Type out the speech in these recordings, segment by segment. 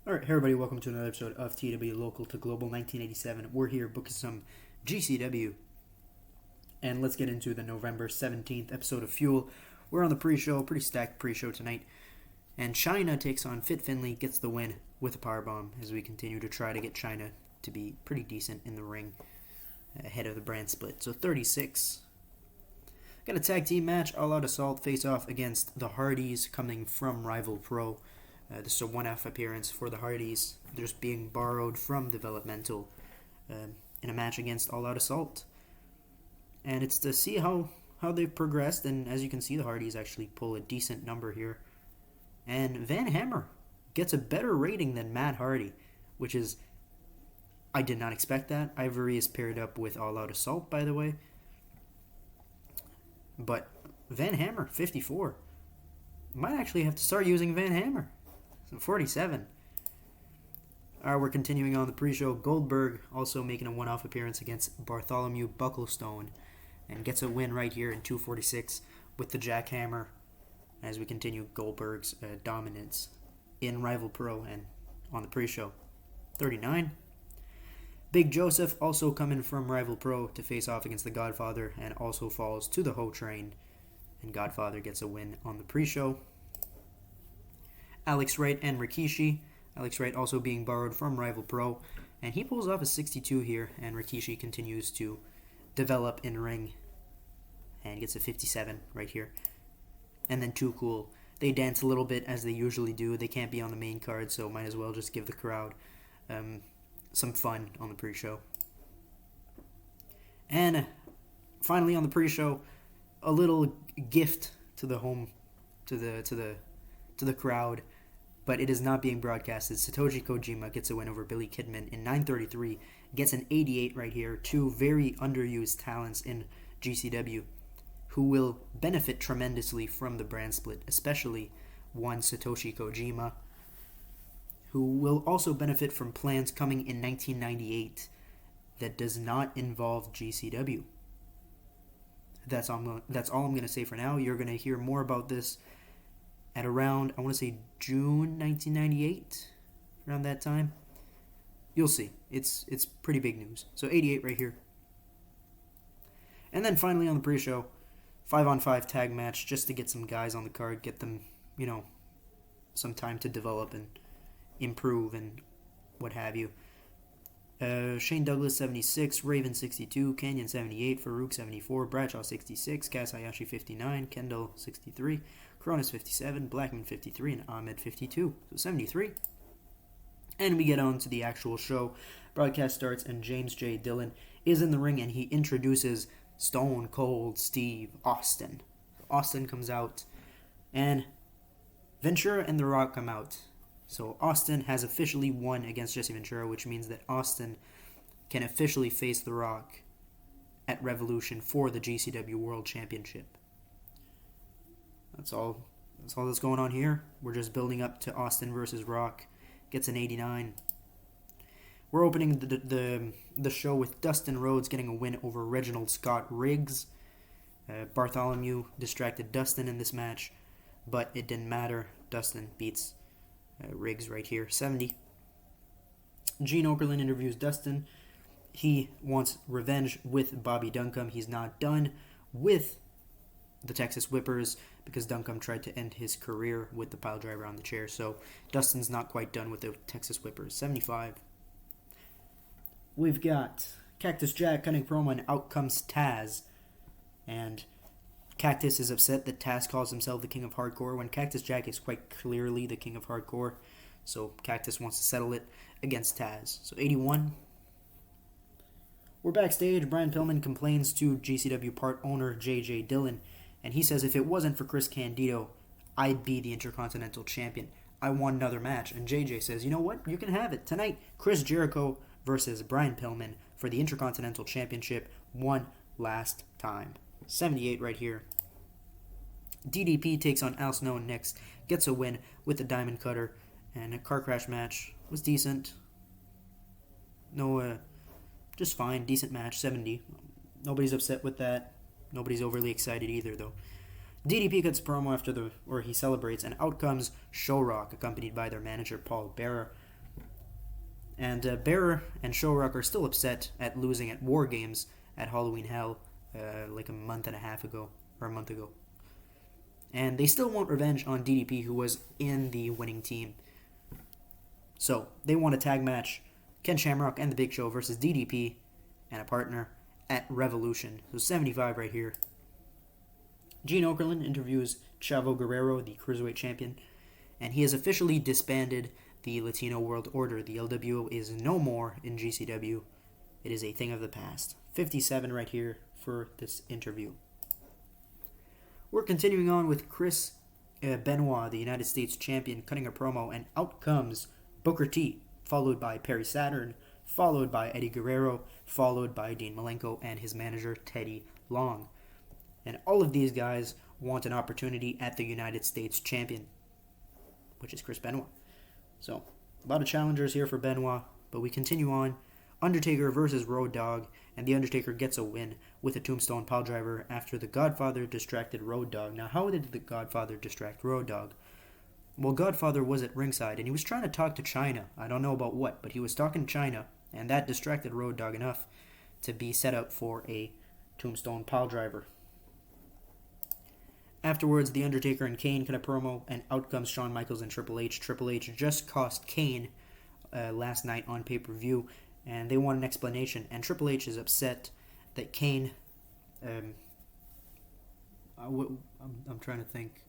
Alright, hey everybody, welcome to another episode of TEW Local to Global 1987. We're here booking some GCW, and let's get into the November 17th episode of Fuel. We're on the pre-show, pretty stacked pre-show tonight, and China takes on Fit Finley, gets the win with a powerbomb as we continue to try to get China to be pretty decent in the ring ahead of the brand split. So 36. Got a tag team match, All Out Assault face-off against the Hardys coming from Rival Pro. This is a one-off appearance for the Hardys. They're just being borrowed from Developmental in a match against All Out Assault. And it's to see how they've progressed, and as you can see, the Hardys actually pull a decent number here. And Van Hammer gets a better rating than Matt Hardy, which is, I did not expect that. Ivory is paired up with All Out Assault, by the way. But Van Hammer, 54. Might actually have to start using Van Hammer. 47. We're continuing on the pre-show. Goldberg also making a one-off appearance against Bartholomew Bucklestone and gets a win right here in 246 with the jackhammer as we continue Goldberg's dominance in Rival Pro and on the pre-show. 39. Big Joseph also coming from Rival Pro to face off against the Godfather and also falls to the Ho Train, and Godfather gets a win on the pre-show. Alex Wright and Rikishi. Alex Wright also being borrowed from Rival Pro, and he pulls off a 62 here, and Rikishi continues to develop in ring and gets a 57 right here. And then Too Cool. They dance a little bit as they usually do. They can't be on the main card, so might as well just give the crowd some fun on the pre-show. And finally on the pre-show, a little gift to the home, to the crowd, but it is not being broadcasted. Satoshi Kojima gets a win over Billy Kidman in 9:33, gets an 88 right here. Two very underused talents in GCW who will benefit tremendously from the brand split, especially one Satoshi Kojima, who will also benefit from plans coming in 1998 that does not involve GCW. That's all I'm going to say for now. You're going to hear more about this at around, I want to say June 1998, around that time. You'll see. It's pretty big news. So 88 right here. And then finally on the pre-show, 5-on-5 tag match just to get some guys on the card, get them, some time to develop and improve and what have you. Shane Douglas 76, Raven 62, Canyon 78, Farouk 74, Bradshaw 66, Kaz Hayashi 59, Kendall 63, Cronus 57, Blackman 53, and Ahmed 52. So 73. And we get on to the actual show. Broadcast starts and James J. Dillon is in the ring and he introduces Stone Cold Steve Austin. Austin comes out and Ventura and The Rock come out. So Austin has officially won against Jesse Ventura, which means that Austin can officially face The Rock at Revolution for the GCW World Championship. That's all that's going on here. We're just building up to Austin versus Rock. Gets an 89. We're opening the show with Dustin Rhodes getting a win over Reginald Scott Riggs. Bartholomew distracted Dustin in this match, but it didn't matter. Dustin beats Riggs right here, 70. Gene Okerlund interviews Dustin. He wants revenge with Bobby Duncombe. He's not done with the Texas Whippers because Duncombe tried to end his career with the pile driver on the chair. So Dustin's not quite done with the Texas Whippers. 75. We've got Cactus Jack cutting promo and out comes Taz. And Cactus is upset that Taz calls himself the King of Hardcore when Cactus Jack is quite clearly the King of Hardcore. So Cactus wants to settle it against Taz. So 81. We're backstage. Brian Pillman complains to GCW part owner J.J. Dillon, and he says if it wasn't for Chris Candido, I'd be the Intercontinental Champion. I want another match. And JJ says, you know what? You can have it. Tonight, Chris Jericho versus Brian Pillman for the Intercontinental Championship one last time. 78 right here. DDP takes on Al Snow next, gets a win with the Diamond Cutter, and a car crash match was decent. Just fine, decent match, 70. Nobody's upset with that. Nobody's overly excited either, though. DDP cuts promo he celebrates, and out comes Show Rock, accompanied by their manager Paul Bearer. And Bearer and Showrock are still upset at losing at War Games at Halloween Hell like a month and a half ago, or a month ago. And they still want revenge on DDP, who was in the winning team. So they want a tag match, Ken Shamrock and the Big Show versus DDP and a partner at Revolution. So 75 right here. Gene Okerlund interviews Chavo Guerrero, the Cruiserweight Champion, and he has officially disbanded the Latino World Order. The LWO is no more in GCW. It is a thing of the past. 57 right here for this interview. We're continuing on with Chris Benoit, the United States Champion, cutting a promo, and out comes Booker T, followed by Perry Saturn, followed by Eddie Guerrero, followed by Dean Malenko and his manager Teddy Long. And all of these guys want an opportunity at the United States Champion, which is Chris Benoit. So, a lot of challengers here for Benoit, but we continue on. Undertaker versus Road Dogg, and The Undertaker gets a win with a Tombstone Piledriver after the Godfather distracted Road Dogg. Now, how did the Godfather distract Road Dogg? Well, Godfather was at ringside, and he was trying to talk to China. I don't know about what, but he was talking to China, and that distracted Road Dogg enough to be set up for a Tombstone Piledriver. Afterwards, The Undertaker and Kane cut a promo, and out comes Shawn Michaels and Triple H. Triple H just cost Kane last night on pay-per-view, and they want an explanation. And Triple H is upset that Kane... I'm trying to think.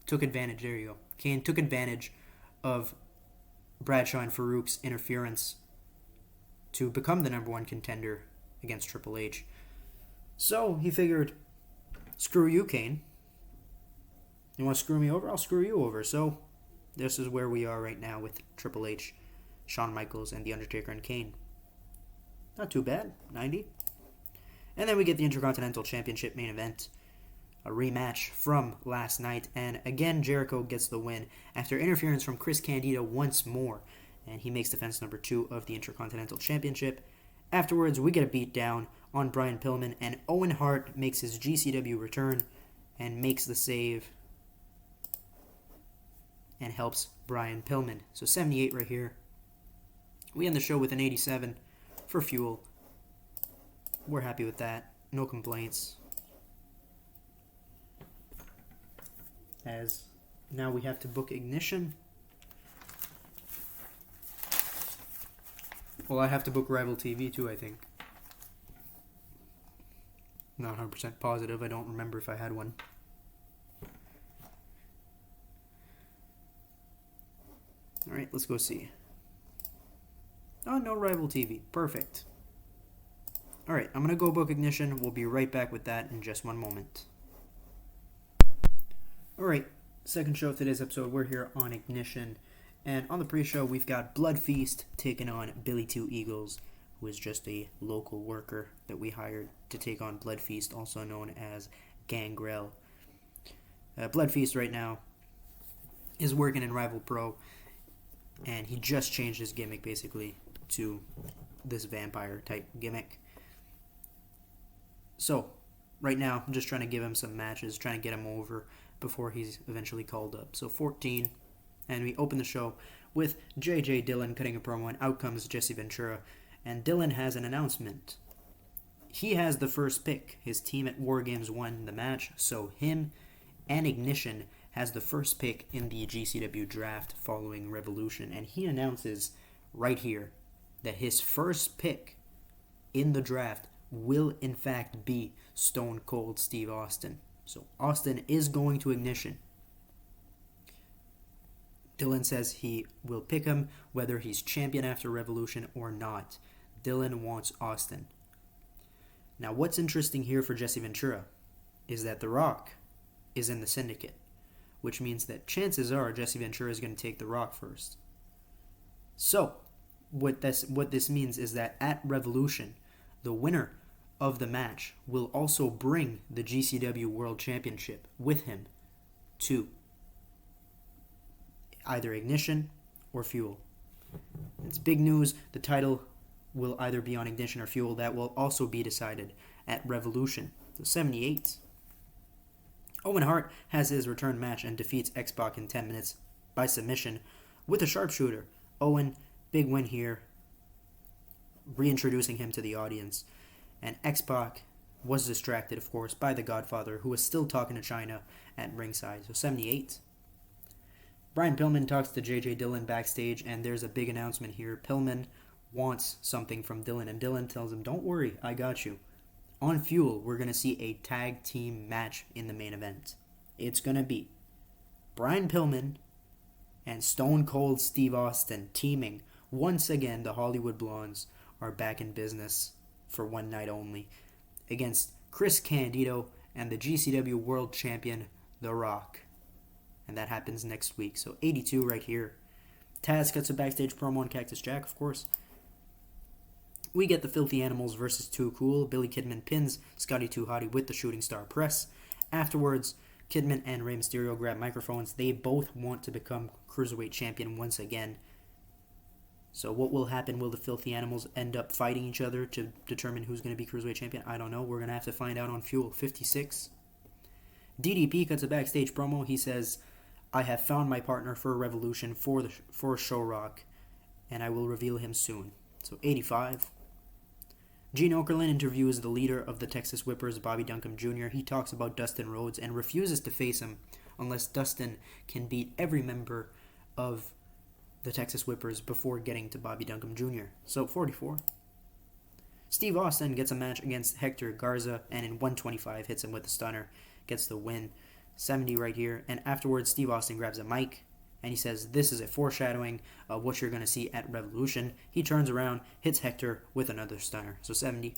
Took advantage. There you go. Kane took advantage of Bradshaw and Farouk's interference to become the number one contender against Triple H. So he figured, screw you, Kane. You want to screw me over? I'll screw you over. So this is where we are right now with Triple H, Shawn Michaels, and The Undertaker and Kane. Not too bad. 90. And then we get the Intercontinental Championship main event. A rematch from last night. And again, Jericho gets the win after interference from Chris Candido once more. And he makes defense number 2 of the Intercontinental Championship. Afterwards, we get a beatdown on Brian Pillman. And Owen Hart makes his GCW return and makes the save. And helps Brian Pillman. So 78 right here. We end the show with an 87 for Fuel. We're happy with that. No complaints. As now we have to book Ignition. Well, I have to book Rival TV too, I think. Not 100% positive. I don't remember if I had one. Alright, let's go see. Oh, no Rival TV. Perfect. Alright, I'm going to go book Ignition. We'll be right back with that in just one moment. Alright, second show of today's episode. We're here on Ignition. And on the pre-show, we've got Blood Feast taking on Billy Two Eagles, who is just a local worker that we hired to take on Blood Feast, also known as Gangrel. Blood Feast right now is working in Rival Pro, and he just changed his gimmick, basically, to this vampire-type gimmick. So, right now, I'm just trying to give him some matches, trying to get him over before he's eventually called up. So 14, and we open the show with J.J. Dillon cutting a promo, and out comes Jesse Ventura, and Dillon has an announcement. He has the first pick. His team at War Games won the match, so him and Ignition has the first pick in the GCW draft following Revolution, and he announces right here that his first pick in the draft will in fact be Stone Cold Steve Austin. So Austin is going to Ignition. Dillon says he will pick him whether he's champion after Revolution or not. Dillon wants Austin. Now what's interesting here for Jesse Ventura is that The Rock is in the Syndicate, which means that chances are Jesse Ventura is going to take The Rock first. So what this means is that at Revolution, the winner of the match will also bring the GCW World Championship with him to either Ignition or Fuel. It's big news. The title will either be on Ignition or Fuel. That will also be decided at Revolution. So 78. Owen Hart has his return match and defeats X-Pac in 10 minutes by submission with a sharpshooter. Owen Big win here, reintroducing him to the audience. And X-Pac was distracted, of course, by the Godfather, who was still talking to China at ringside. So 78. Brian Pillman talks to J.J. Dillon backstage, and there's a big announcement here. Pillman wants something from Dillon, and Dillon tells him, don't worry, I got you. On Fuel, we're going to see a tag team match in the main event. It's going to be Brian Pillman and Stone Cold Steve Austin teaming. Once again, the Hollywood Blondes are back in business for one night only against Chris Candido and the GCW World Champion, The Rock. And that happens next week. So 82 right here. Taz cuts a backstage promo on Cactus Jack, of course. We get the Filthy Animals versus Too Cool. Billy Kidman pins Scotty 2 Hotty with the Shooting Star Press. Afterwards, Kidman and Rey Mysterio grab microphones. They both want to become Cruiserweight Champion once again. So what will happen? Will the Filthy Animals end up fighting each other to determine who's going to be Cruiserweight Champion? I don't know. We're going to have to find out on Fuel. 56. DDP cuts a backstage promo. He says, I have found my partner for Revolution for Show Rock, and I will reveal him soon. So 85. Gene Okerlund interviews the leader of the Texas Whippers, Bobby Duncombe Jr. He talks about Dustin Rhodes and refuses to face him unless Dustin can beat every member of the Texas Whippers before getting to Bobby Duncombe Jr. So 44. Steve Austin gets a match against Hector Garza and in 125 hits him with a stunner, gets the win. 70 right here. And afterwards, Steve Austin grabs a mic and he says, this is a foreshadowing of what you're going to see at Revolution. He turns around, hits Hector with another stunner. So 70.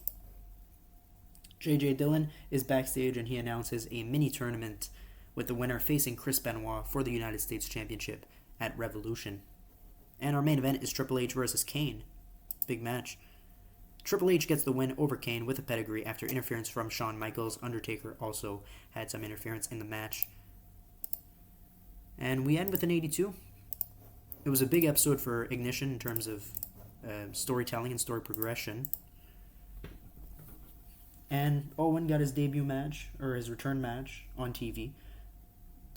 J.J. Dillon is backstage and he announces a mini tournament with the winner facing Chris Benoit for the United States Championship at Revolution. And our main event is Triple H versus Kane. Big match. Triple H gets the win over Kane with a pedigree after interference from Shawn Michaels. Undertaker also had some interference in the match. And we end with an 82. It was a big episode for Ignition in terms of storytelling and story progression. And Owen got his debut match, or his return match, on TV.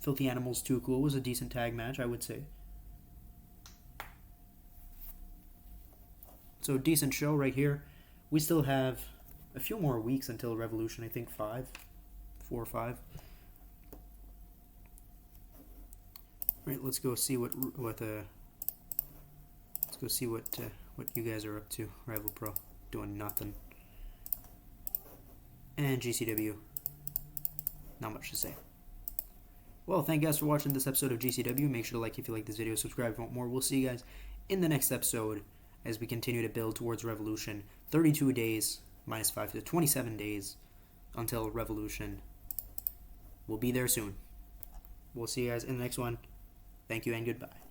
Filthy Animals Too Cool was a decent tag match, I would say. So, decent show right here. We still have a few more weeks until Revolution. I think 4 or 5. Right, let's go see what you guys are up to. Rival Pro doing nothing, and GCW not much to say. Well, thank you guys for watching this episode of GCW. Make sure to like if you like this video, subscribe if you want more. We'll see you guys in the next episode as we continue to build towards Revolution. 32 days minus 5 to 27 days until Revolution. We'll be there soon. We'll see you guys in the next one. Thank you and goodbye.